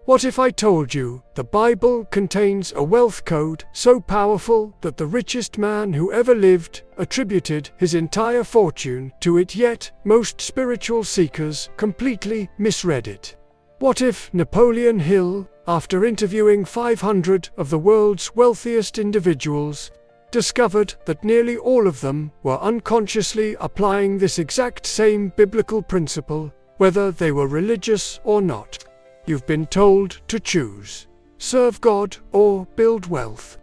What if I told you the Bible contains a wealth code so powerful that the richest man who ever lived attributed his entire fortune to it, yet most spiritual seekers completely misread it? What if Napoleon Hill, after interviewing 500 of the world's wealthiest individuals, discovered that nearly all of them were unconsciously applying this exact same biblical principle, whether they were religious or not? You've been told to choose: serve God or build wealth.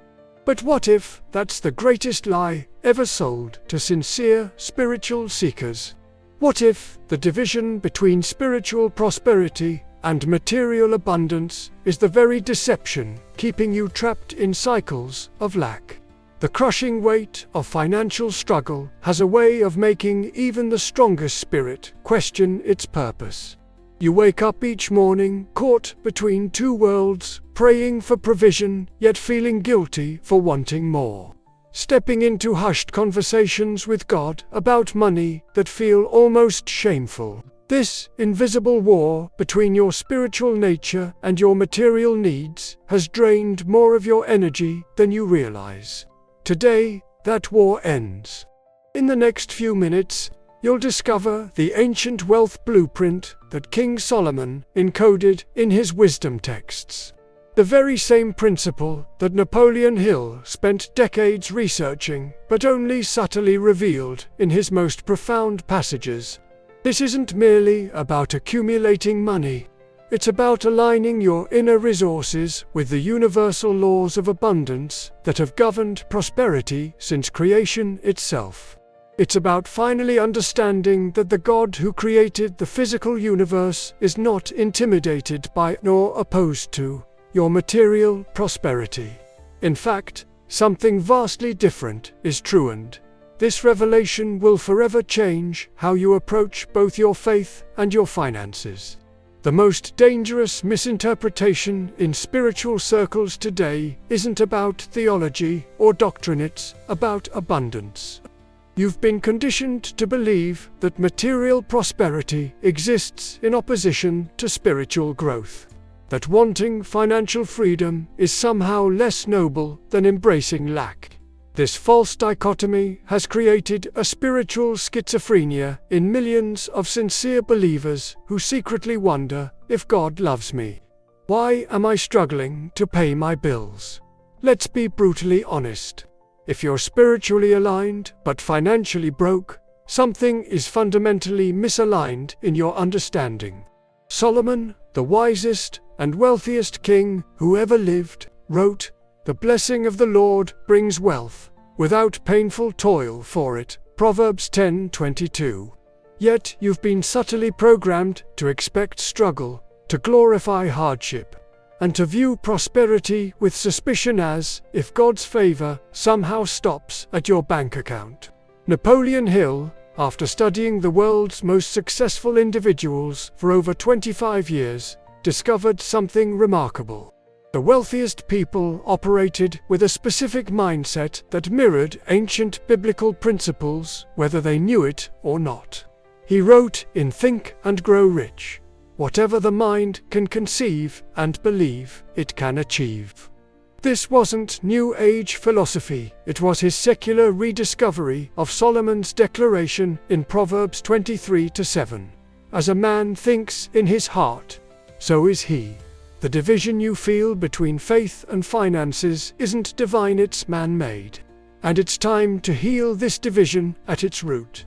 But what if that's the greatest lie ever sold to sincere spiritual seekers? What if the division between spiritual prosperity and material abundance is the very deception keeping you trapped in cycles of lack? The crushing weight of financial struggle has a way of making even the strongest spirit question its purpose. You wake up each morning caught between two worlds, praying for provision, yet feeling guilty for wanting more. Stepping into hushed conversations with God about money that feel almost shameful. This invisible war between your spiritual nature and your material needs has drained more of your energy than you realize. Today, that war ends. In the next few minutes, you'll discover the ancient wealth blueprint that King Solomon encoded in his wisdom texts. The very same principle that Napoleon Hill spent decades researching, but only subtly revealed in his most profound passages. This isn't merely about accumulating money. It's about aligning your inner resources with the universal laws of abundance that have governed prosperity since creation itself. It's about finally understanding that the God who created the physical universe is not intimidated by nor opposed to your material prosperity. In fact, something vastly different is true, and this revelation will forever change how you approach both your faith and your finances. The most dangerous misinterpretation in spiritual circles today isn't about theology or doctrine, it's about abundance. You've been conditioned to believe that material prosperity exists in opposition to spiritual growth, that wanting financial freedom is somehow less noble than embracing lack. This false dichotomy has created a spiritual schizophrenia in millions of sincere believers who secretly wonder, if God loves me, why am I struggling to pay my bills? Let's be brutally honest. If you're spiritually aligned but financially broke, something is fundamentally misaligned in your understanding. Solomon, the wisest and wealthiest king who ever lived, wrote, "The blessing of the Lord brings wealth, without painful toil for it." Proverbs 10:22. Yet you've been subtly programmed to expect struggle, to glorify hardship, and to view prosperity with suspicion, as if God's favor somehow stops at your bank account. Napoleon Hill, after studying the world's most successful individuals for over 25 years, discovered something remarkable. The wealthiest people operated with a specific mindset that mirrored ancient biblical principles, whether they knew it or not. He wrote in Think and Grow Rich, "Whatever the mind can conceive and believe, it can achieve." This wasn't New Age philosophy, it was his secular rediscovery of Solomon's declaration in Proverbs 23:7. "As a man thinks in his heart, so is he." The division you feel between faith and finances isn't divine, it's man-made. And it's time to heal this division at its root.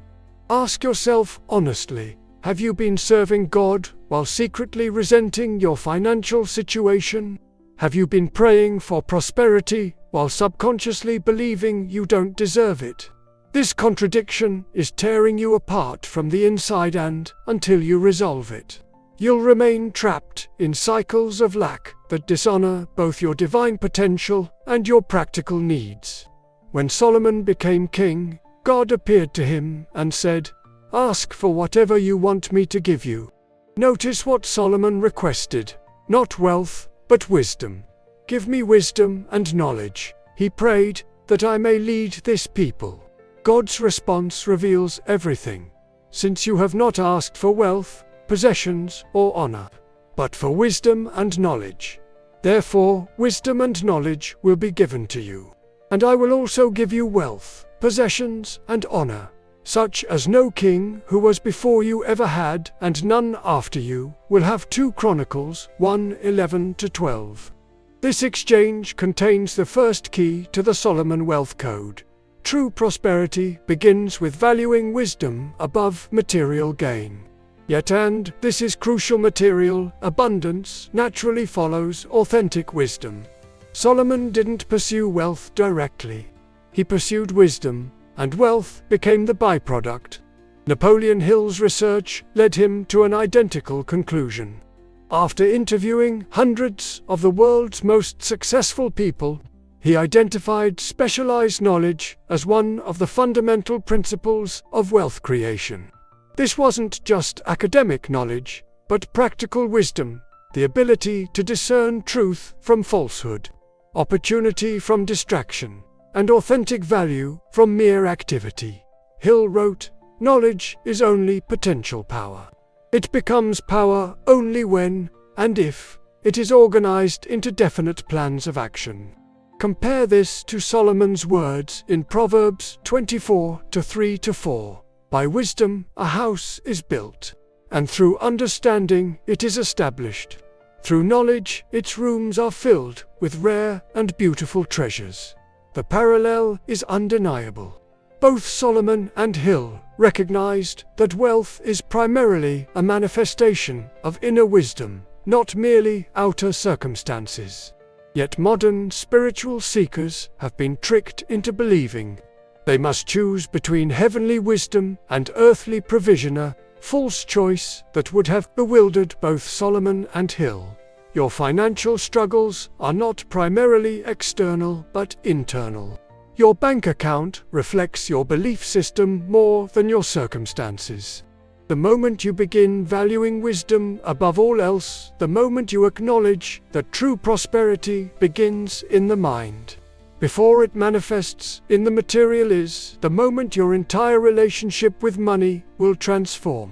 Ask yourself honestly, have you been serving God while secretly resenting your financial situation? Have you been praying for prosperity while subconsciously believing you don't deserve it? This contradiction is tearing you apart from the inside, and until you resolve it, you'll remain trapped in cycles of lack that dishonor both your divine potential and your practical needs. When Solomon became king, God appeared to him and said, "Ask for whatever you want me to give you." Notice what Solomon requested: not wealth, but wisdom. "Give me wisdom and knowledge," he prayed, "that I may lead this people." God's response reveals everything. Since you have not asked for wealth, possessions, or honor, but for wisdom and knowledge. Therefore, wisdom and knowledge will be given to you. And I will also give you wealth, possessions, and honor, such as no king who was before you ever had, and none after you will have. 2 Chronicles 1:11-12. This exchange contains the first key to the Solomon Wealth Code. True prosperity begins with valuing wisdom above material gain. Yet, and this is crucial, material abundance naturally follows authentic wisdom. Solomon didn't pursue wealth directly. He pursued wisdom, and wealth became the byproduct. Napoleon Hill's research led him to an identical conclusion. After interviewing hundreds of the world's most successful people, he identified specialized knowledge as one of the fundamental principles of wealth creation. This wasn't just academic knowledge, but practical wisdom, the ability to discern truth from falsehood, opportunity from distraction, and authentic value from mere activity. Hill wrote, "Knowledge is only potential power. It becomes power only when, and if, it is organized into definite plans of action." Compare this to Solomon's words in Proverbs 24:3-4. "By wisdom a house is built, and through understanding it is established. Through knowledge its rooms are filled with rare and beautiful treasures." The parallel is undeniable. Both Solomon and Hill recognized that wealth is primarily a manifestation of inner wisdom, not merely outer circumstances. Yet modern spiritual seekers have been tricked into believing they must choose between heavenly wisdom and earthly provision, a false choice that would have bewildered both Solomon and Hill. Your financial struggles are not primarily external but internal. Your bank account reflects your belief system more than your circumstances. The moment you begin valuing wisdom above all else, the moment you acknowledge that true prosperity begins in the mind before it manifests in the material, is the moment your entire relationship with money will transform.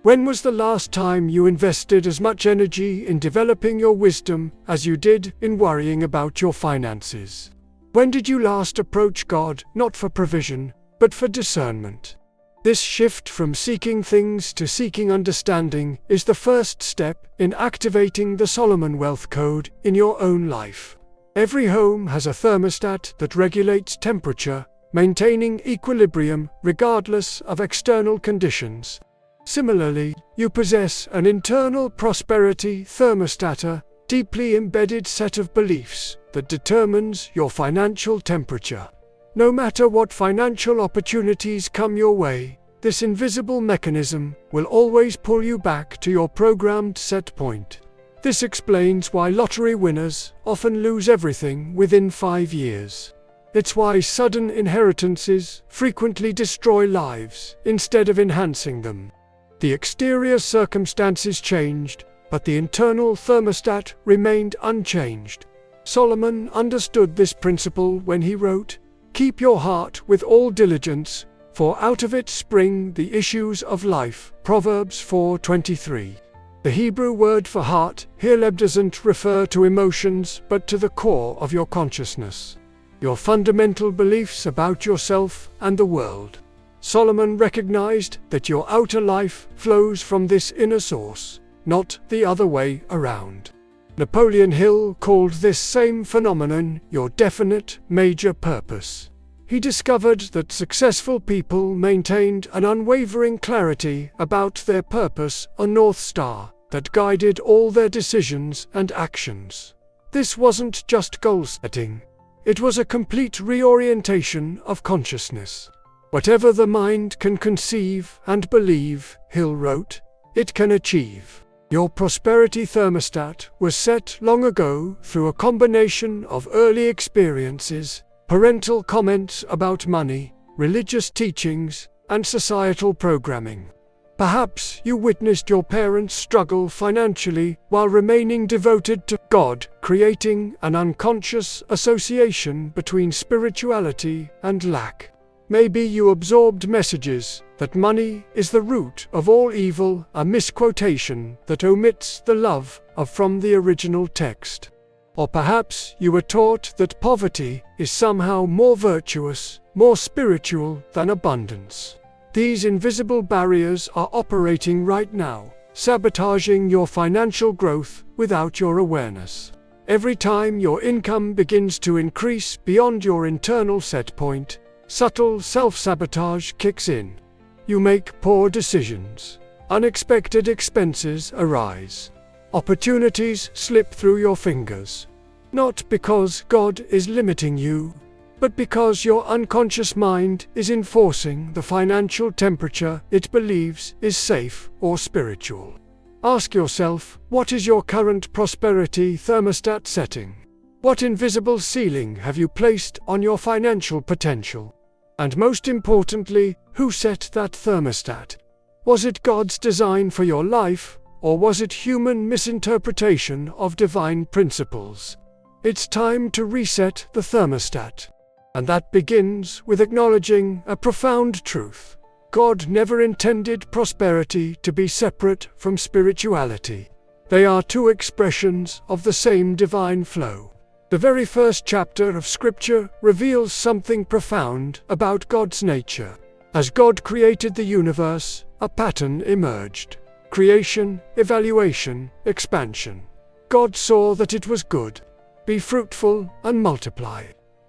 When was the last time you invested as much energy in developing your wisdom as you did in worrying about your finances? When did you last approach God, not for provision, but for discernment? This shift from seeking things to seeking understanding is the first step in activating the Solomon Wealth Code in your own life. Every home has a thermostat that regulates temperature, maintaining equilibrium regardless of external conditions. Similarly, you possess an internal prosperity thermostat, a deeply embedded set of beliefs that determines your financial temperature. No matter what financial opportunities come your way, this invisible mechanism will always pull you back to your programmed set point. This explains why lottery winners often lose everything within 5 years. It's why sudden inheritances frequently destroy lives instead of enhancing them. The exterior circumstances changed, but the internal thermostat remained unchanged. Solomon understood this principle when he wrote, "Keep your heart with all diligence, for out of it spring the issues of life." Proverbs 4:23. The Hebrew word for heart here doesn't refer to emotions but to the core of your consciousness, your fundamental beliefs about yourself and the world. Solomon recognized that your outer life flows from this inner source, not the other way around. Napoleon Hill called this same phenomenon your definite major purpose. He discovered that successful people maintained an unwavering clarity about their purpose, a North Star that guided all their decisions and actions. This wasn't just goal setting. It was a complete reorientation of consciousness. Whatever the mind can conceive and believe, Hill wrote, it can achieve. Your prosperity thermostat was set long ago through a combination of early experiences, parental comments about money, religious teachings, and societal programming. Perhaps you witnessed your parents struggle financially while remaining devoted to God, creating an unconscious association between spirituality and lack. Maybe you absorbed messages that money is the root of all evil, a misquotation that omits the love of from the original text. Or perhaps you were taught that poverty is somehow more virtuous, more spiritual than abundance. These invisible barriers are operating right now, sabotaging your financial growth without your awareness. Every time your income begins to increase beyond your internal set point, subtle self-sabotage kicks in. You make poor decisions. Unexpected expenses arise. Opportunities slip through your fingers. Not because God is limiting you, but because your unconscious mind is enforcing the financial temperature it believes is safe or spiritual. Ask yourself, what is your current prosperity thermostat setting? What invisible ceiling have you placed on your financial potential? And most importantly, who set that thermostat? Was it God's design for your life, or was it human misinterpretation of divine principles? It's time to reset the thermostat. And that begins with acknowledging a profound truth. God never intended prosperity to be separate from spirituality. They are two expressions of the same divine flow. The very first chapter of Scripture reveals something profound about God's nature. As God created the universe, a pattern emerged. Creation, evaluation, expansion. God saw that it was good. Be fruitful and multiply.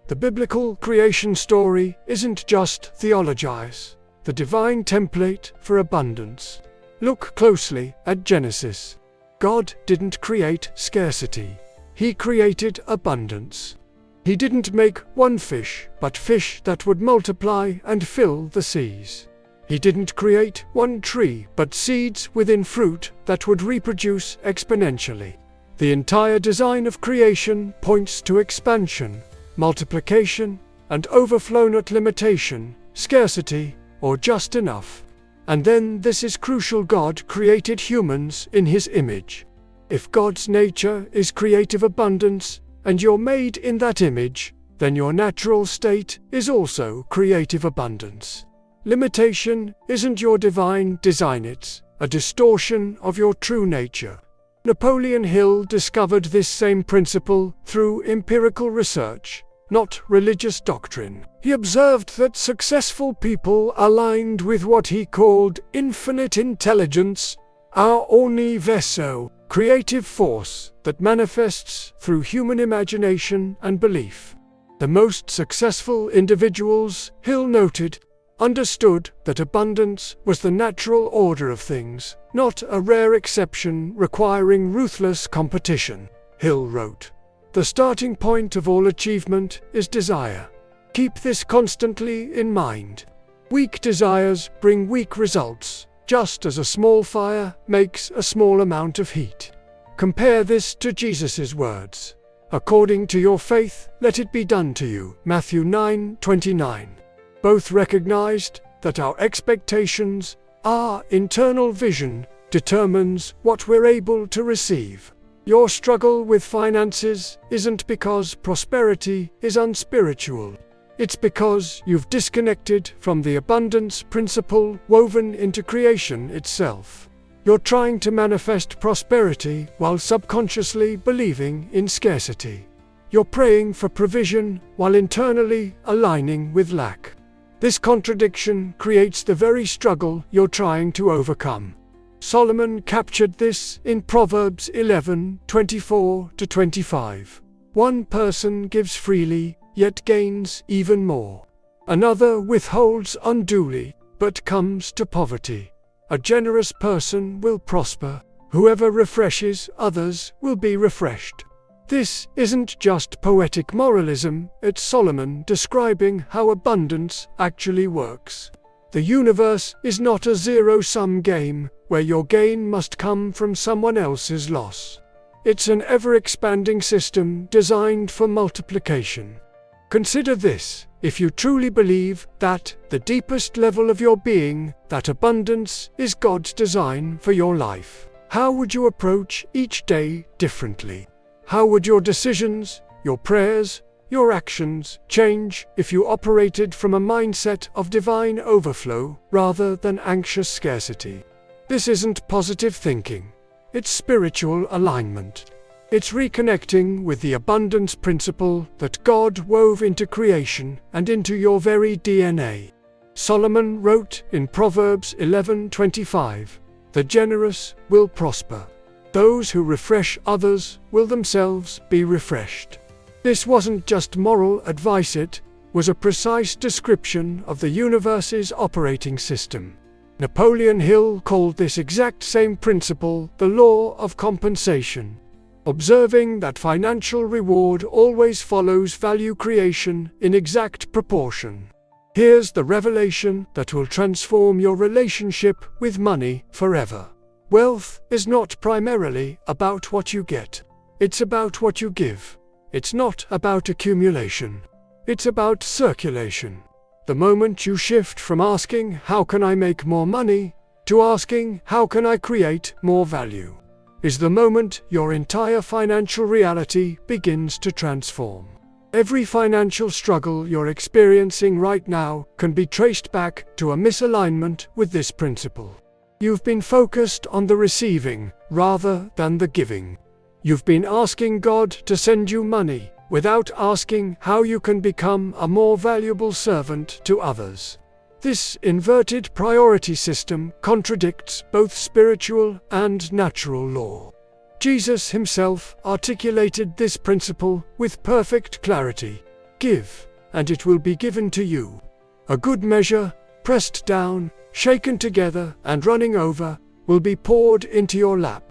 The biblical creation story isn't just theologize, the divine template for abundance. Look closely at Genesis. God didn't create scarcity. He created abundance. He didn't make one fish, but fish that would multiply and fill the seas. He didn't create one tree, but seeds within fruit that would reproduce exponentially. The entire design of creation points to expansion, multiplication, and overflow, not limitation, scarcity, or just enough. And then this is crucial: God created humans in His image. If God's nature is creative abundance, and you're made in that image, then your natural state is also creative abundance. Limitation isn't your divine design, it's a distortion of your true nature. Napoleon Hill discovered this same principle through empirical research, not religious doctrine. He observed that successful people aligned with what he called infinite intelligence, our universo, creative force that manifests through human imagination and belief. The most successful individuals, Hill noted, understood that abundance was the natural order of things, not a rare exception requiring ruthless competition. Hill wrote, "The starting point of all achievement is desire. Keep this constantly in mind. Weak desires bring weak results, just as a small fire makes a small amount of heat." Compare this to Jesus' words. "According to your faith, let it be done to you." Matthew 9:29. Both recognized that our expectations, our internal vision, determines what we're able to receive. Your struggle with finances isn't because prosperity is unspiritual. It's because you've disconnected from the abundance principle woven into creation itself. You're trying to manifest prosperity while subconsciously believing in scarcity. You're praying for provision while internally aligning with lack. This contradiction creates the very struggle you're trying to overcome. Solomon captured this in Proverbs 11:24-25. One person gives freely, yet gains even more. Another withholds unduly, but comes to poverty. A generous person will prosper. Whoever refreshes others will be refreshed. This isn't just poetic moralism, it's Solomon describing how abundance actually works. The universe is not a zero-sum game, where your gain must come from someone else's loss. It's an ever-expanding system designed for multiplication. Consider this: if you truly believe that, the deepest level of your being, that abundance is God's design for your life, how would you approach each day differently? How would your decisions, your prayers, Your actions change if you operated from a mindset of divine overflow rather than anxious scarcity. This isn't positive thinking. It's spiritual alignment. It's reconnecting with the abundance principle that God wove into creation and into your very DNA. Solomon wrote in Proverbs 11:25, "The generous will prosper. Those who refresh others will themselves be refreshed." This wasn't just moral advice, it was a precise description of the universe's operating system. Napoleon Hill called this exact same principle the law of compensation, observing that financial reward always follows value creation in exact proportion. Here's the revelation that will transform your relationship with money forever. Wealth is not primarily about what you get. It's about what you give. It's not about accumulation. It's about circulation. The moment you shift from asking, "How can I make more money?" to asking, "How can I create more value?" is the moment your entire financial reality begins to transform. Every financial struggle you're experiencing right now can be traced back to a misalignment with this principle. You've been focused on the receiving rather than the giving. You've been asking God to send you money without asking how you can become a more valuable servant to others. This inverted priority system contradicts both spiritual and natural law. Jesus himself articulated this principle with perfect clarity. "Give, and it will be given to you. A good measure, pressed down, shaken together, and running over, will be poured into your lap.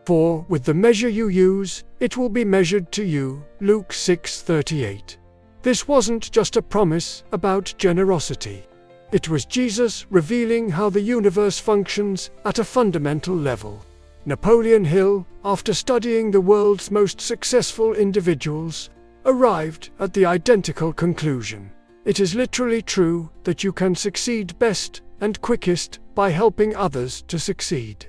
For with the measure you use, it will be measured to you." Luke 6:38. This wasn't just a promise about generosity. It was Jesus revealing how the universe functions at a fundamental level. Napoleon Hill, after studying the world's most successful individuals, arrived at the identical conclusion. It is literally true that you can succeed best and quickest by helping others to succeed.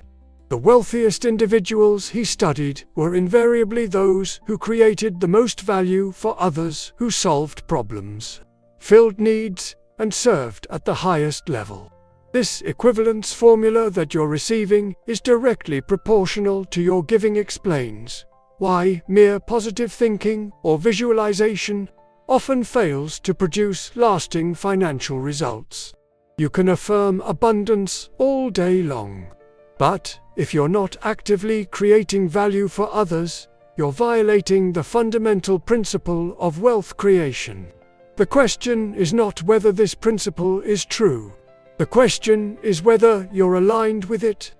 The wealthiest individuals he studied were invariably those who created the most value for others, who solved problems, filled needs, and served at the highest level. This equivalence formula that you're receiving is directly proportional to your giving explains why mere positive thinking or visualization often fails to produce lasting financial results. You can affirm abundance all day long, but if you're not actively creating value for others, you're violating the fundamental principle of wealth creation. The question is not whether this principle is true. The question is whether you're aligned with it.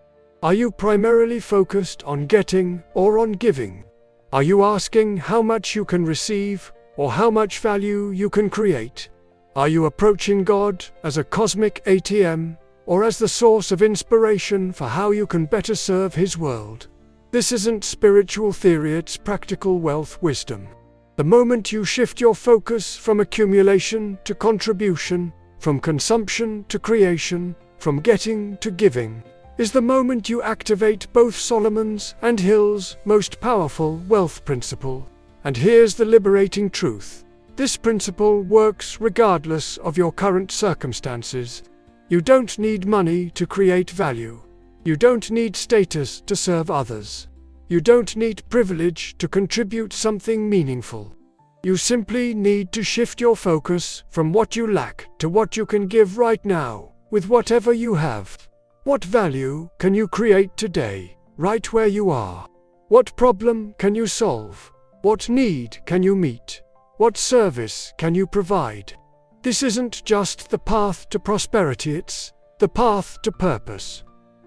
Are you primarily focused on getting or on giving? Are you asking how much you can receive or how much value you can create? Are you approaching God as a cosmic ATM or as the source of inspiration for how you can better serve His world? This isn't spiritual theory, it's practical wealth wisdom. The moment you shift your focus from accumulation to contribution, from consumption to creation, from getting to giving, is the moment you activate both Solomon's and Hill's most powerful wealth principle. And here's the liberating truth. This principle works regardless of your current circumstances. You don't need money to create value. You don't need status to serve others. You don't need privilege to contribute something meaningful. You simply need to shift your focus from what you lack to what you can give right now, with whatever you have. What value can you create today, right where you are? What problem can you solve? What need can you meet? What service can you provide? This isn't just the path to prosperity, it's the path to purpose.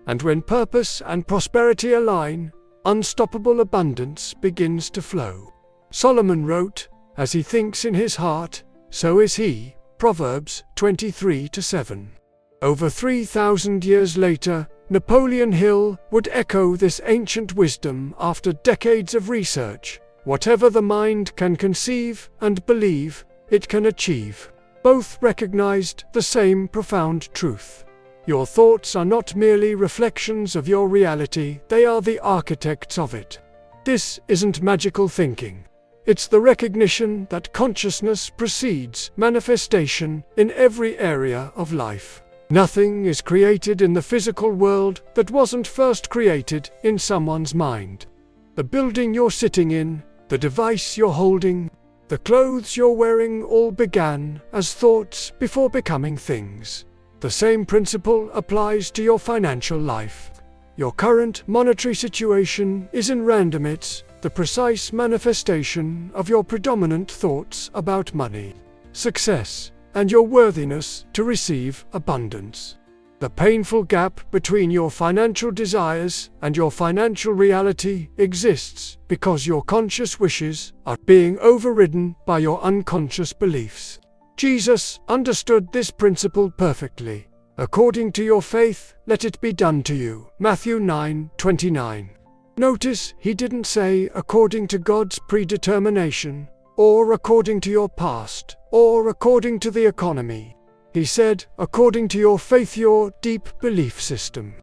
And when purpose and prosperity align, unstoppable abundance begins to flow. Solomon wrote, "As he thinks in his heart, so is he." Proverbs 23:7. Over 3,000 years later, Napoleon Hill would echo this ancient wisdom after decades of research. Whatever the mind can conceive and believe, it can achieve. Both recognized the same profound truth. Your thoughts are not merely reflections of your reality, they are the architects of it. This isn't magical thinking. It's the recognition that consciousness precedes manifestation in every area of life. Nothing is created in the physical world that wasn't first created in someone's mind. The building you're sitting in, the device you're holding, the clothes you're wearing all began as thoughts before becoming things. The same principle applies to your financial life. Your current monetary situation isn't random, it's the precise manifestation of your predominant thoughts about money, success, and your worthiness to receive abundance. The painful gap between your financial desires and your financial reality exists because your conscious wishes are being overridden by your unconscious beliefs. Jesus understood this principle perfectly. According to your faith, let it be done to you. Matthew 9:29. Notice he didn't say according to God's predetermination, or according to your past, or according to the economy. He said, according to your faith, your deep belief system.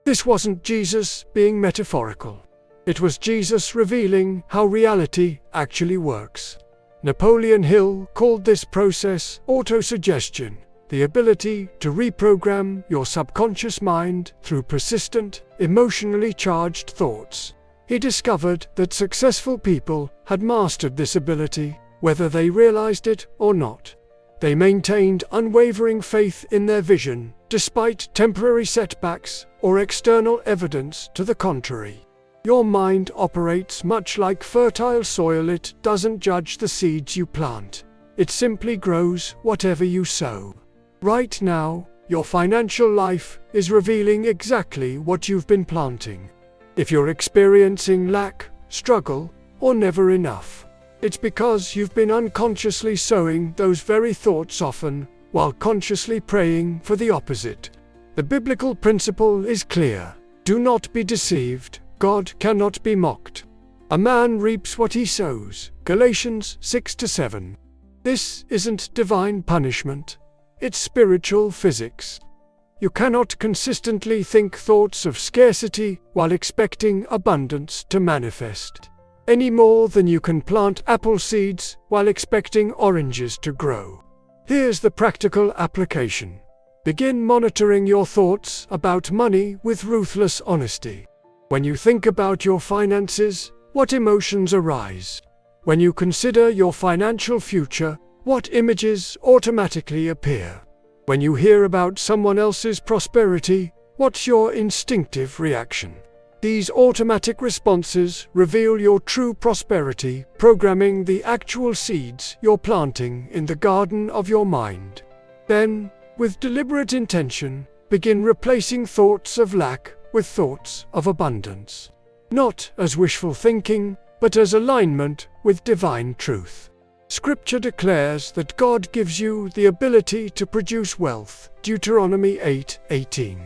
This wasn't Jesus being metaphorical. It was Jesus revealing how reality actually works. Napoleon Hill called this process autosuggestion, the ability to reprogram your subconscious mind through persistent, emotionally charged thoughts. He discovered that successful people had mastered this ability, whether they realized it or not. They maintained unwavering faith in their vision, despite temporary setbacks or external evidence to the contrary. Your mind operates much like fertile soil. It doesn't judge the seeds you plant. It simply grows whatever you sow. Right now, your financial life is revealing exactly what you've been planting. If you're experiencing lack, struggle, or never enough, it's because you've been unconsciously sowing those very thoughts often, while consciously praying for the opposite. The biblical principle is clear. Do not be deceived. God cannot be mocked. A man reaps what he sows. Galatians 6-7. This isn't divine punishment. It's spiritual physics. You cannot consistently think thoughts of scarcity while expecting abundance to manifest, any more than you can plant apple seeds while expecting oranges to grow. Here's the practical application. Begin monitoring your thoughts about money with ruthless honesty. When you think about your finances, what emotions arise? When you consider your financial future, what images automatically appear? When you hear about someone else's prosperity, what's your instinctive reaction? These automatic responses reveal your true prosperity, programming the actual seeds you're planting in the garden of your mind. Then, with deliberate intention, begin replacing thoughts of lack with thoughts of abundance. Not as wishful thinking, but as alignment with divine truth. Scripture declares that God gives you the ability to produce wealth. Deuteronomy 8:18.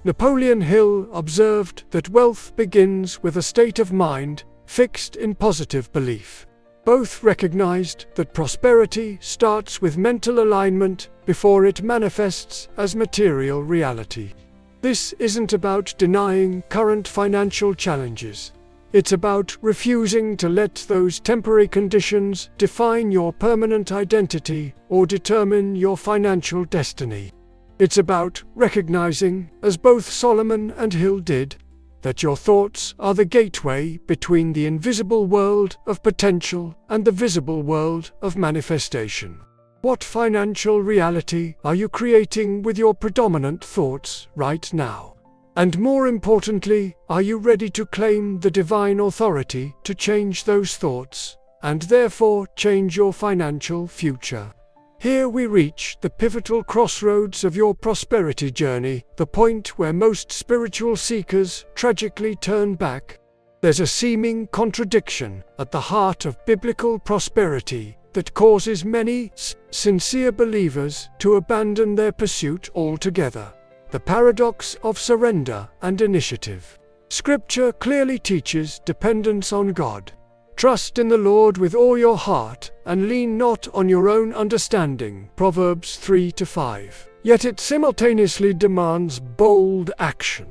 Napoleon Hill observed that wealth begins with a state of mind fixed in positive belief. Both recognized that prosperity starts with mental alignment before it manifests as material reality. This isn't about denying current financial challenges. It's about refusing to let those temporary conditions define your permanent identity or determine your financial destiny. It's about recognizing, as both Solomon and Hill did, that your thoughts are the gateway between the invisible world of potential and the visible world of manifestation. What financial reality are you creating with your predominant thoughts right now? And more importantly, are you ready to claim the divine authority to change those thoughts, and therefore change your financial future? Here we reach the pivotal crossroads of your prosperity journey, the point where most spiritual seekers tragically turn back. There's a seeming contradiction at the heart of biblical prosperity that causes many sincere believers to abandon their pursuit altogether. The paradox of surrender and initiative. Scripture clearly teaches dependence on God. Trust in the Lord with all your heart, and lean not on your own understanding. Proverbs 3-5. Yet it simultaneously demands bold action.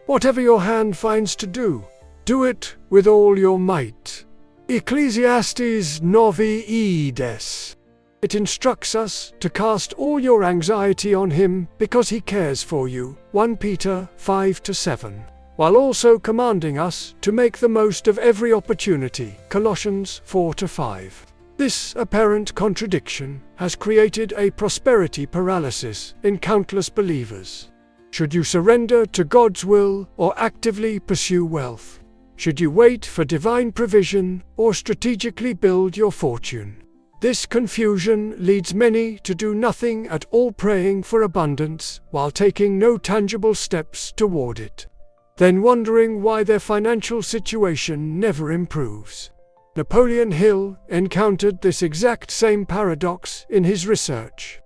Whatever your hand finds to do, do it with all your might. Ecclesiastes 9:10. It instructs us to cast all your anxiety on Him because He cares for you, 1 Peter 5-7, while also commanding us to make the most of every opportunity, Colossians 4-5. This apparent contradiction has created a prosperity paralysis in countless believers. Should you surrender to God's will or actively pursue wealth? Should you wait for divine provision or strategically build your fortune? This confusion leads many to do nothing at all, praying for abundance while taking no tangible steps toward it, then wondering why their financial situation never improves. Napoleon Hill encountered this exact same paradox in his research.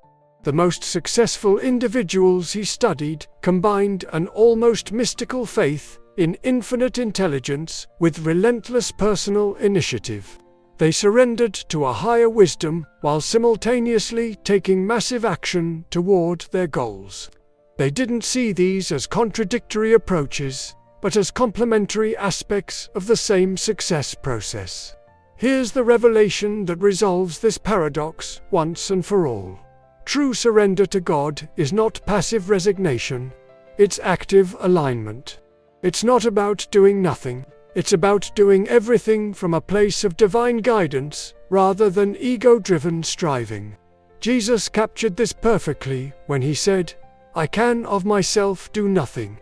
The most successful individuals he studied combined an almost mystical faith in infinite intelligence with relentless personal initiative. They surrendered to a higher wisdom while simultaneously taking massive action toward their goals. They didn't see these as contradictory approaches, but as complementary aspects of the same success process. Here's the revelation that resolves this paradox once and for all. True surrender to God is not passive resignation, it's active alignment. It's not about doing nothing. It's about doing everything from a place of divine guidance rather than ego-driven striving. Jesus captured this perfectly when he said, "I can of myself do nothing.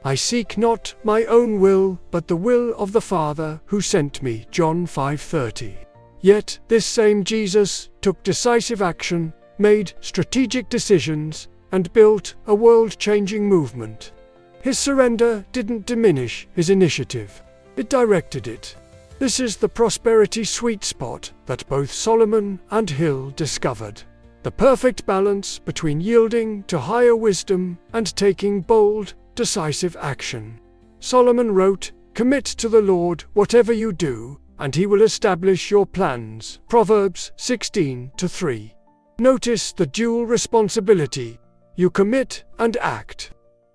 I seek not my own will, but the will of the Father who sent me." John 5:30. Yet, this same Jesus took decisive action, made strategic decisions, and built a world-changing movement. His surrender didn't diminish his initiative. It directed it. This is the prosperity sweet spot that both Solomon and Hill discovered. The perfect balance between yielding to higher wisdom and taking bold, decisive action. Solomon wrote, "Commit to the Lord whatever you do, and He will establish your plans." Proverbs 16:3. Notice the dual responsibility. You commit and act.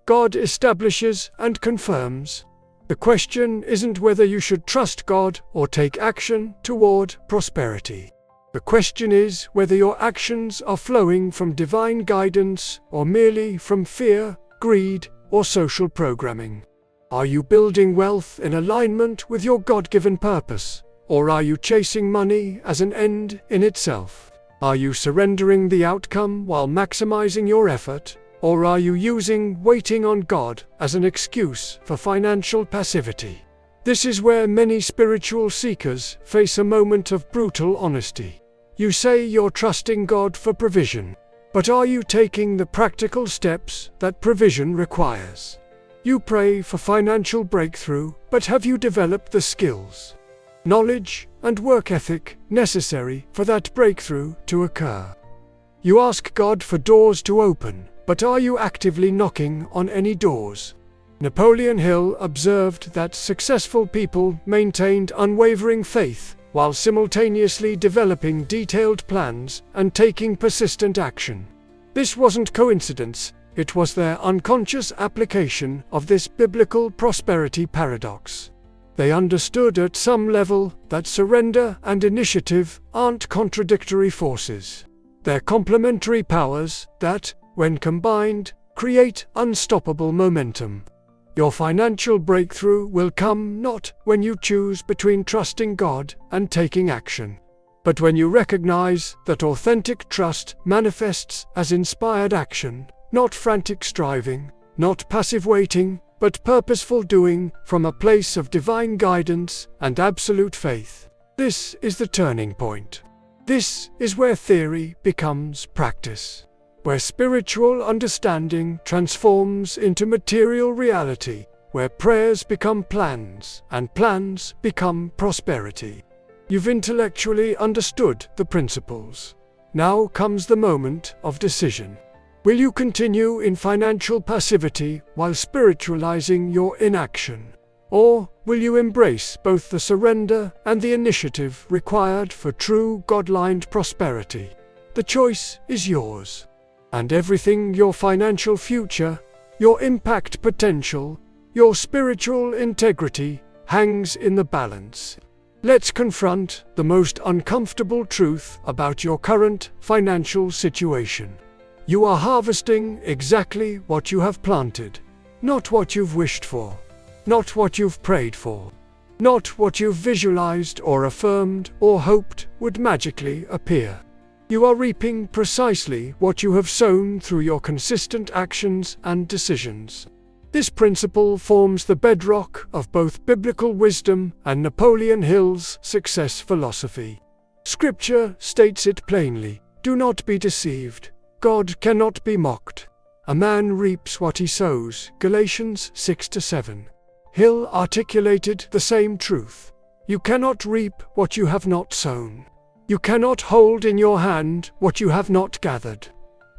God establishes and confirms. The question isn't whether you should trust God or take action toward prosperity. The question is whether your actions are flowing from divine guidance or merely from fear, greed, or social programming. Are you building wealth in alignment with your God-given purpose, or are you chasing money as an end in itself? Are you surrendering the outcome while maximizing your effort? Or are you using waiting on God as an excuse for financial passivity? This is where many spiritual seekers face a moment of brutal honesty. You say you're trusting God for provision, but are you taking the practical steps that provision requires? You pray for financial breakthrough, but have you developed the skills, knowledge, and work ethic necessary for that breakthrough to occur? You ask God for doors to open, but are you actively knocking on any doors? Napoleon Hill observed that successful people maintained unwavering faith while simultaneously developing detailed plans and taking persistent action. This wasn't coincidence, it was their unconscious application of this biblical prosperity paradox. They understood at some level that surrender and initiative aren't contradictory forces. They're complementary powers that, when combined, create unstoppable momentum. Your financial breakthrough will come not when you choose between trusting God and taking action, but when you recognize that authentic trust manifests as inspired action, not frantic striving, not passive waiting, but purposeful doing from a place of divine guidance and absolute faith. This is the turning point. This is where theory becomes practice, where spiritual understanding transforms into material reality, where prayers become plans and plans become prosperity. You've intellectually understood the principles. Now comes the moment of decision. Will you continue in financial passivity while spiritualizing your inaction? Or will you embrace both the surrender and the initiative required for true God-aligned prosperity? The choice is yours. And everything your financial future, your impact potential, your spiritual integrity hangs in the balance. Let's confront the most uncomfortable truth about your current financial situation. You are harvesting exactly what you have planted, not what you've wished for, not what you've prayed for, not what you've visualized or affirmed or hoped would magically appear. You are reaping precisely what you have sown through your consistent actions and decisions. This principle forms the bedrock of both biblical wisdom and Napoleon Hill's success philosophy. Scripture states it plainly: do not be deceived. God cannot be mocked. A man reaps what he sows. Galatians 6-7. Hill articulated the same truth. You cannot reap what you have not sown. You cannot hold in your hand what you have not gathered.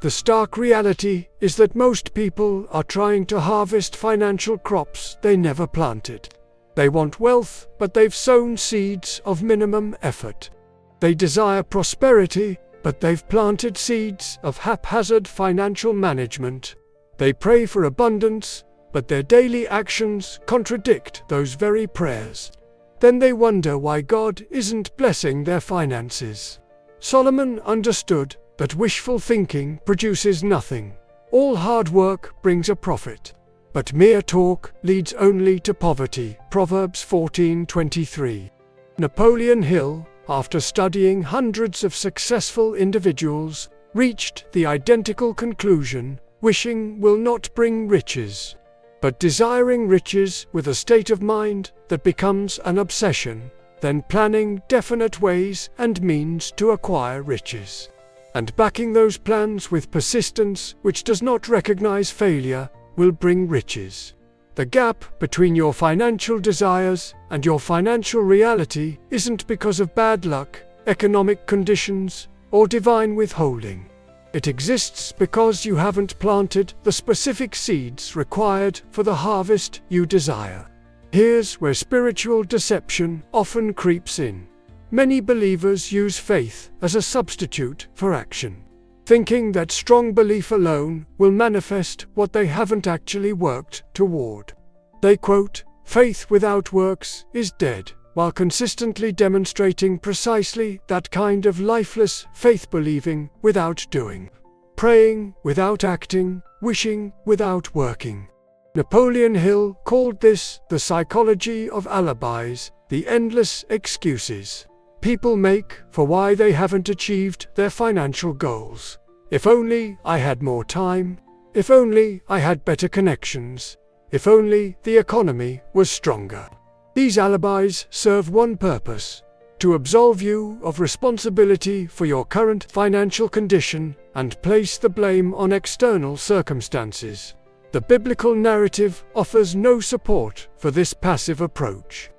The stark reality is that most people are trying to harvest financial crops they never planted. They want wealth, but they've sown seeds of minimum effort. They desire prosperity, but they've planted seeds of haphazard financial management. They pray for abundance, but their daily actions contradict those very prayers. Then they wonder why God isn't blessing their finances. Solomon understood that wishful thinking produces nothing. All hard work brings a profit, but mere talk leads only to poverty. Proverbs 14:23. Napoleon Hill, after studying hundreds of successful individuals, reached the identical conclusion: wishing will not bring riches, but desiring riches with a state of mind that becomes an obsession, then planning definite ways and means to acquire riches, and backing those plans with persistence which does not recognize failure, will bring riches. The gap between your financial desires and your financial reality isn't because of bad luck, economic conditions, or divine withholding. It exists because you haven't planted the specific seeds required for the harvest you desire. Here's where spiritual deception often creeps in. Many believers use faith as a substitute for action, thinking that strong belief alone will manifest what they haven't actually worked toward. They quote, "Faith without works is dead," while consistently demonstrating precisely that kind of lifeless faith: believing without doing, praying without acting, wishing without working. Napoleon Hill called this the psychology of alibis, the endless excuses people make for why they haven't achieved their financial goals. If only I had more time. If only I had better connections. If only the economy was stronger. These alibis serve one purpose: to absolve you of responsibility for your current financial condition and place the blame on external circumstances. The biblical narrative offers no support for this passive approach.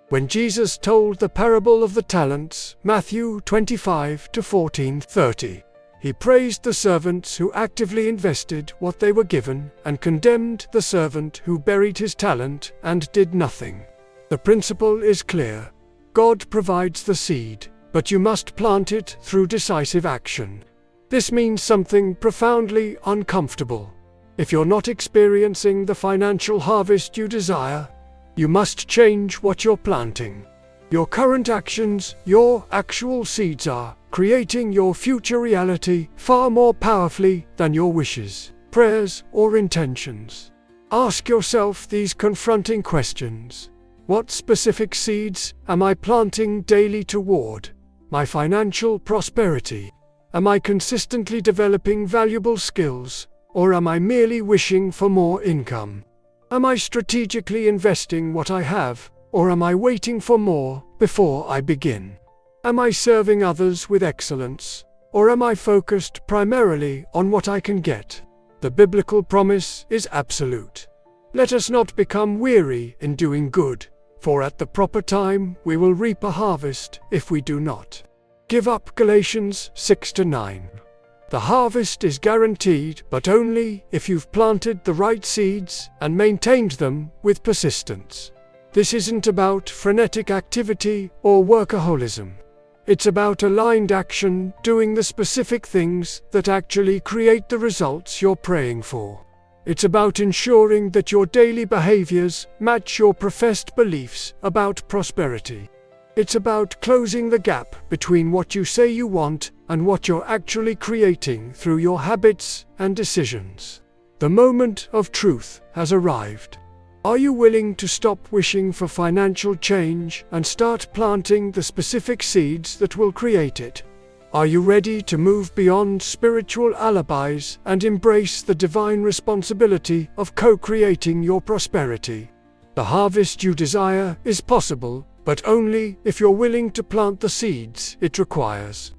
When Jesus told the parable of the talents, Matthew 25-14:30, he praised the servants who actively invested what they were given and condemned the servant who buried his talent and did nothing. The principle is clear. God provides the seed, but you must plant it through decisive action. This means something profoundly uncomfortable. If you're not experiencing the financial harvest you desire, you must change what you're planting. Your current actions, your actual seeds, are creating your future reality far more powerfully than your wishes, prayers, or intentions. Ask yourself these confronting questions. What specific seeds am I planting daily toward my financial prosperity? Am I consistently developing valuable skills, or am I merely wishing for more income? Am I strategically investing what I have, or am I waiting for more before I begin? Am I serving others with excellence, or am I focused primarily on what I can get? The biblical promise is absolute. Let us not become weary in doing good, for at the proper time we will reap a harvest if we do not give up. Galatians 6-9. The harvest is guaranteed, but only if you've planted the right seeds and maintained them with persistence. This isn't about frenetic activity or workaholism. It's about aligned action, doing the specific things that actually create the results you're praying for. It's about ensuring that your daily behaviors match your professed beliefs about prosperity. It's about closing the gap between what you say you want and what you're actually creating through your habits and decisions. The moment of truth has arrived. Are you willing to stop wishing for financial change and start planting the specific seeds that will create it? Are you ready to move beyond spiritual alibis and embrace the divine responsibility of co-creating your prosperity? The harvest you desire is possible, but only if you're willing to plant the seeds it requires.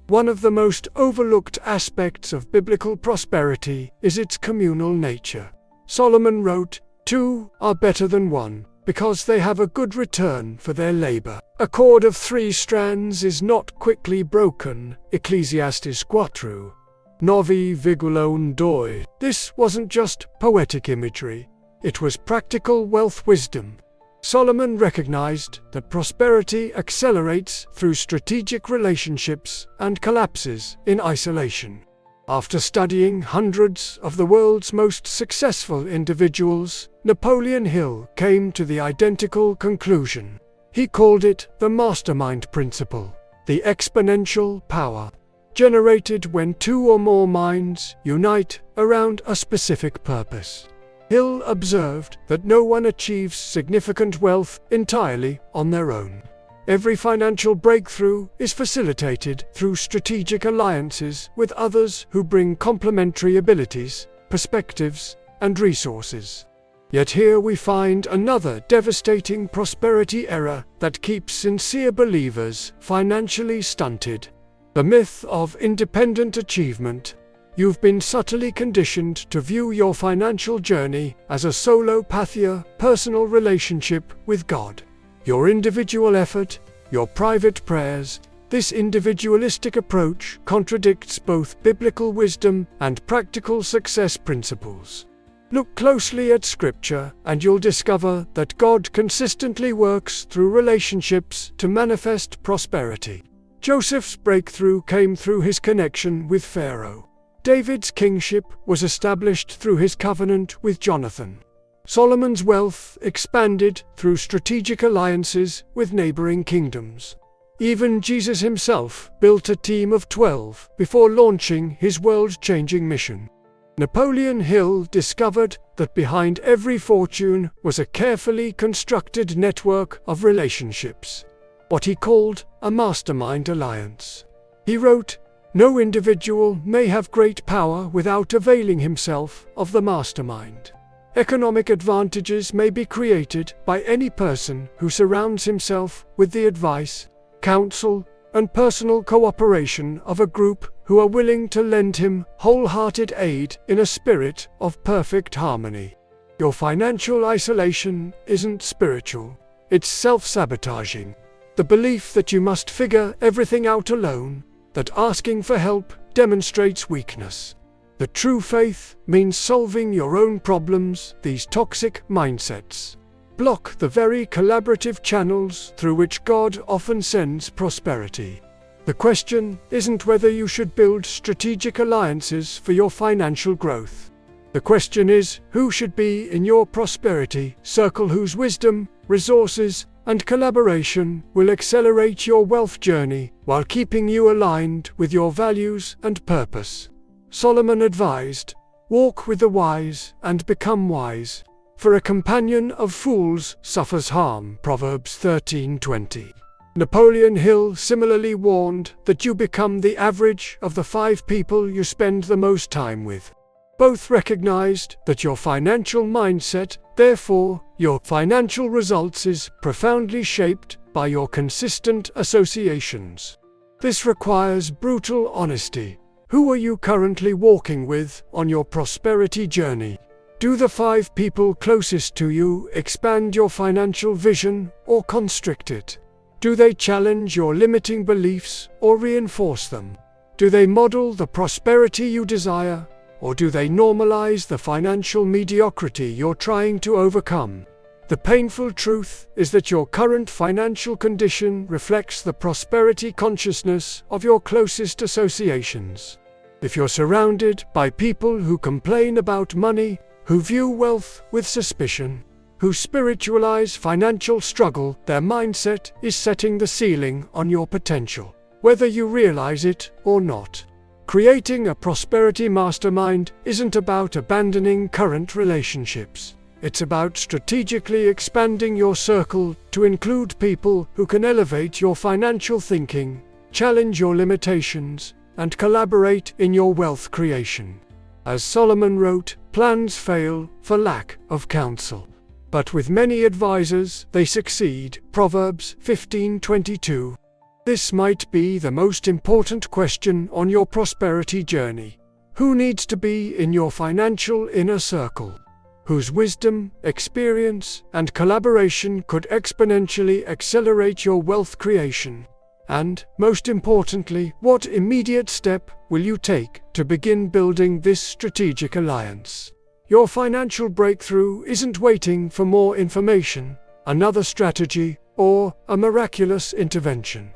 One of the most overlooked aspects of biblical prosperity is its communal nature. Solomon wrote, "Two are better than one, because they have a good return for their labor. A cord of 3 strands is not quickly broken." Ecclesiastes 4. 9,2. This wasn't just poetic imagery. It was practical wealth wisdom. Solomon recognized that prosperity accelerates through strategic relationships and collapses in isolation. After studying hundreds of the world's most successful individuals, Napoleon Hill came to the identical conclusion. He called it the mastermind principle, the exponential power generated when 2 or more minds unite around a specific purpose. Hill observed that no one achieves significant wealth entirely on their own. Every financial breakthrough is facilitated through strategic alliances with others who bring complementary abilities, perspectives, and resources. Yet here we find another devastating prosperity error that keeps sincere believers financially stunted. The myth of independent achievement. You've been subtly conditioned to view your financial journey as a solo pathia, personal relationship with God. Your individual effort, your private prayers. This individualistic approach contradicts both biblical wisdom and practical success principles. Look closely at Scripture and you'll discover that God consistently works through relationships to manifest prosperity. Joseph's breakthrough came through his connection with Pharaoh. David's kingship was established through his covenant with Jonathan. Solomon's wealth expanded through strategic alliances with neighboring kingdoms. Even Jesus himself built a team of 12 before launching his world-changing mission. Napoleon Hill discovered that behind every fortune was a carefully constructed network of relationships, what he called a mastermind alliance. He wrote, "No individual may have great power without availing himself of the mastermind. Economic advantages may be created by any person who surrounds himself with the advice, counsel, and personal cooperation of a group who are willing to lend him wholehearted aid in a spirit of perfect harmony." Your financial isolation isn't spiritual, it's self-sabotaging. The belief that you must figure everything out alone, that asking for help demonstrates weakness. The true faith means solving your own problems. These toxic mindsets block the very collaborative channels through which God often sends prosperity. The question isn't whether you should build strategic alliances for your financial growth. The question is, who should be in your prosperity circle whose wisdom, resources, and collaboration will accelerate your wealth journey while keeping you aligned with your values and purpose. Solomon advised, "Walk with the wise and become wise, for a companion of fools suffers harm." Proverbs 13:20. Napoleon Hill similarly warned that you become the average of the 5 people you spend the most time with. Both recognized that your financial mindset, therefore, your financial results is profoundly shaped by your consistent associations. This requires brutal honesty. Who are you currently walking with on your prosperity journey? Do the 5 people closest to you expand your financial vision or constrict it? Do they challenge your limiting beliefs or reinforce them? Do they model the prosperity you desire, or do they normalize the financial mediocrity you're trying to overcome? The painful truth is that your current financial condition reflects the prosperity consciousness of your closest associations. If you're surrounded by people who complain about money, who view wealth with suspicion, who spiritualize financial struggle, their mindset is setting the ceiling on your potential, whether you realize it or not. Creating a prosperity mastermind isn't about abandoning current relationships. It's about strategically expanding your circle to include people who can elevate your financial thinking, challenge your limitations, and collaborate in your wealth creation. As Solomon wrote, plans fail for lack of counsel, but with many advisors they succeed. Proverbs 15:22. This might be the most important question on your prosperity journey. Who needs to be in your financial inner circle? Whose wisdom, experience, and collaboration could exponentially accelerate your wealth creation? And, most importantly, what immediate step will you take to begin building this strategic alliance? Your financial breakthrough isn't waiting for more information, another strategy, or a miraculous intervention.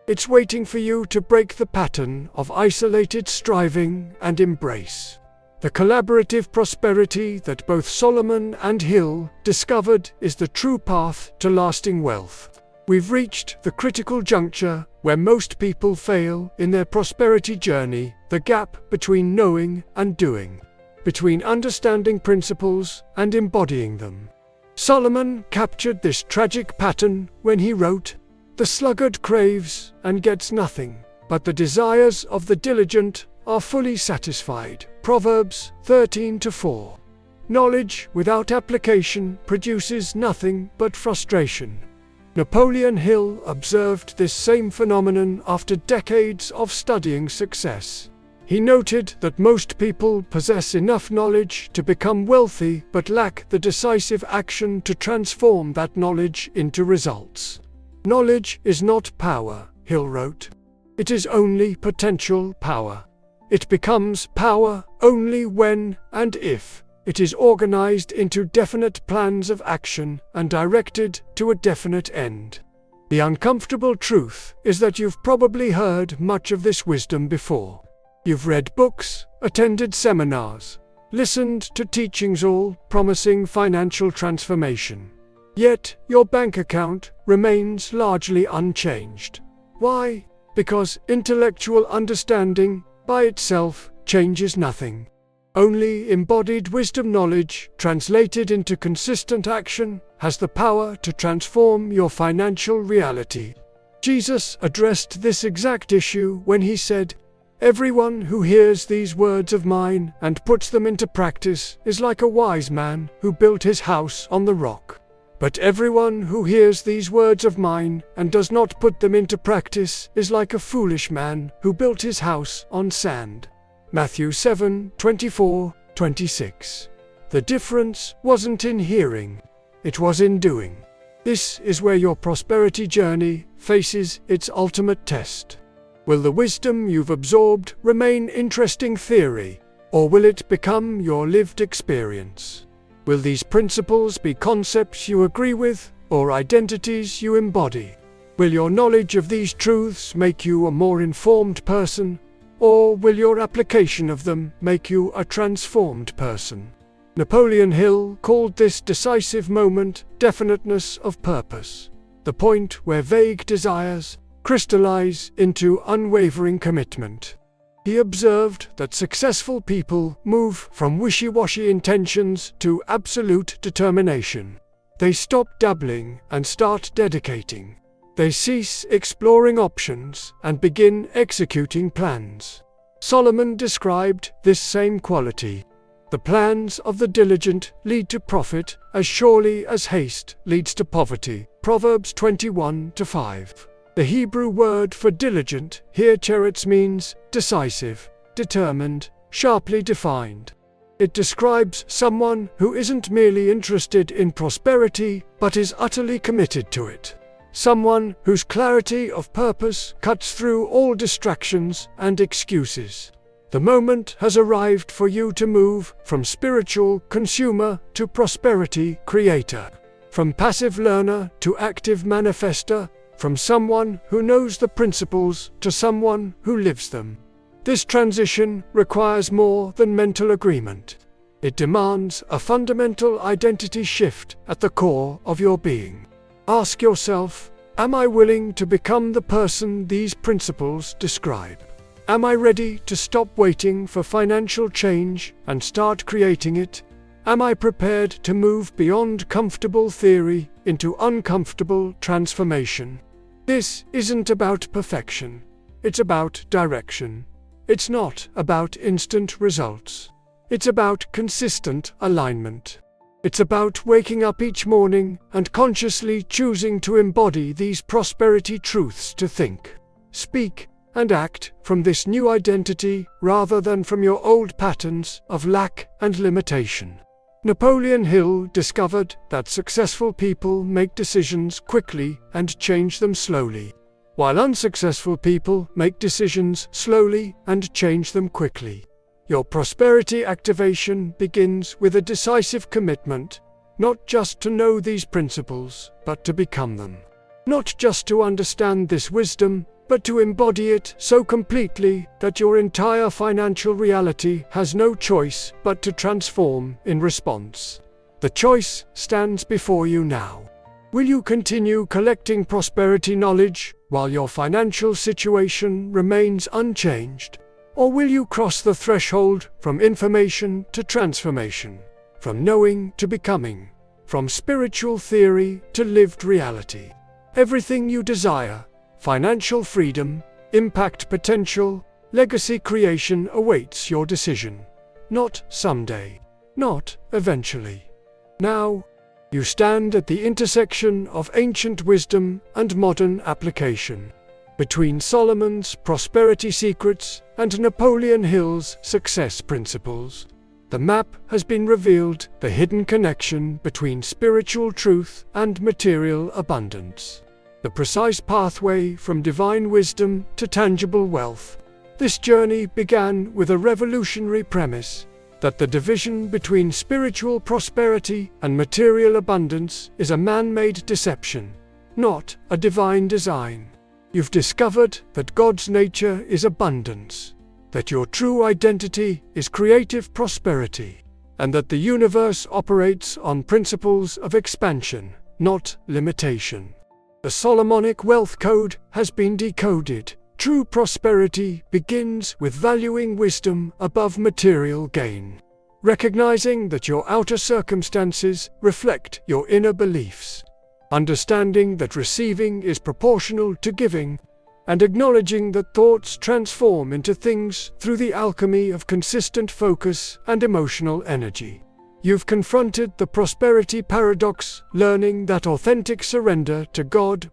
It's waiting for you to break the pattern of isolated striving and embrace the collaborative prosperity that both Solomon and Hill discovered is the true path to lasting wealth. We've reached the critical juncture where most people fail in their prosperity journey, the gap between knowing and doing, between understanding principles and embodying them. Solomon captured this tragic pattern when he wrote, "The sluggard craves and gets nothing, but the desires of the diligent are fully satisfied." Proverbs 13:4. Knowledge without application produces nothing but frustration. Napoleon Hill observed this same phenomenon after decades of studying success. He noted that most people possess enough knowledge to become wealthy but lack the decisive action to transform that knowledge into results. Knowledge is not power, Hill wrote. It is only potential power. It becomes power only when and if it is organized into definite plans of action and directed to a definite end. The uncomfortable truth is that you've probably heard much of this wisdom before. You've read books, attended seminars, listened to teachings all promising financial transformation. Yet, your bank account remains largely unchanged. Why? Because intellectual understanding by itself changes nothing. Only embodied wisdom knowledge, translated into consistent action, has the power to transform your financial reality. Jesus addressed this exact issue when he said, "Everyone who hears these words of mine and puts them into practice is like a wise man who built his house on the rock. But everyone who hears these words of mine and does not put them into practice is like a foolish man who built his house on sand." Matthew 7:24-26. The difference wasn't in hearing, it was in doing. This is where your prosperity journey faces its ultimate test. Will the wisdom you've absorbed remain interesting theory, or will it become your lived experience? Will these principles be concepts you agree with, or identities you embody? Will your knowledge of these truths make you a more informed person, or will your application of them make you a transformed person? Napoleon Hill called this decisive moment definiteness of purpose, the point where vague desires crystallize into unwavering commitment. He observed that successful people move from wishy-washy intentions to absolute determination. They stop dabbling and start dedicating. They cease exploring options and begin executing plans. Solomon described this same quality. The plans of the diligent lead to profit as surely as haste leads to poverty. Proverbs 21:5. The Hebrew word for diligent here teretz means decisive, determined, sharply defined. It describes someone who isn't merely interested in prosperity, but is utterly committed to it. Someone whose clarity of purpose cuts through all distractions and excuses. The moment has arrived for you to move from spiritual consumer to prosperity creator, from passive learner to active manifester, from someone who knows the principles to someone who lives them. This transition requires more than mental agreement. It demands a fundamental identity shift at the core of your being. Ask yourself, am I willing to become the person these principles describe? Am I ready to stop waiting for financial change and start creating it? Am I prepared to move beyond comfortable theory into uncomfortable transformation? This isn't about perfection. It's about direction. It's not about instant results. It's about consistent alignment. It's about waking up each morning and consciously choosing to embody these prosperity truths, to think, speak, and act from this new identity rather than from your old patterns of lack and limitation. Napoleon Hill discovered that successful people make decisions quickly and change them slowly, while unsuccessful people make decisions slowly and change them quickly. Your prosperity activation begins with a decisive commitment, not just to know these principles, but to become them. Not just to understand this wisdom, but to embody it so completely that your entire financial reality has no choice but to transform in response. The choice stands before you now. Will you continue collecting prosperity knowledge while your financial situation remains unchanged? Or will you cross the threshold from information to transformation, from knowing to becoming, from spiritual theory to lived reality? Everything you desire, financial freedom, impact potential, legacy creation awaits your decision. Not someday. Not eventually. Now, you stand at the intersection of ancient wisdom and modern application. Between Solomon's prosperity secrets and Napoleon Hill's success principles, the map has been revealed, the hidden connection between spiritual truth and material abundance. The precise pathway from divine wisdom to tangible wealth. This journey began with a revolutionary premise, that the division between spiritual prosperity and material abundance is a man-made deception, not a divine design. You've discovered that God's nature is abundance, that your true identity is creative prosperity, and that the universe operates on principles of expansion, not limitation. The Solomonic Wealth Code has been decoded. True prosperity begins with valuing wisdom above material gain, recognizing that your outer circumstances reflect your inner beliefs, understanding that receiving is proportional to giving, and acknowledging that thoughts transform into things through the alchemy of consistent focus and emotional energy. You've confronted the prosperity paradox, learning that authentic surrender to God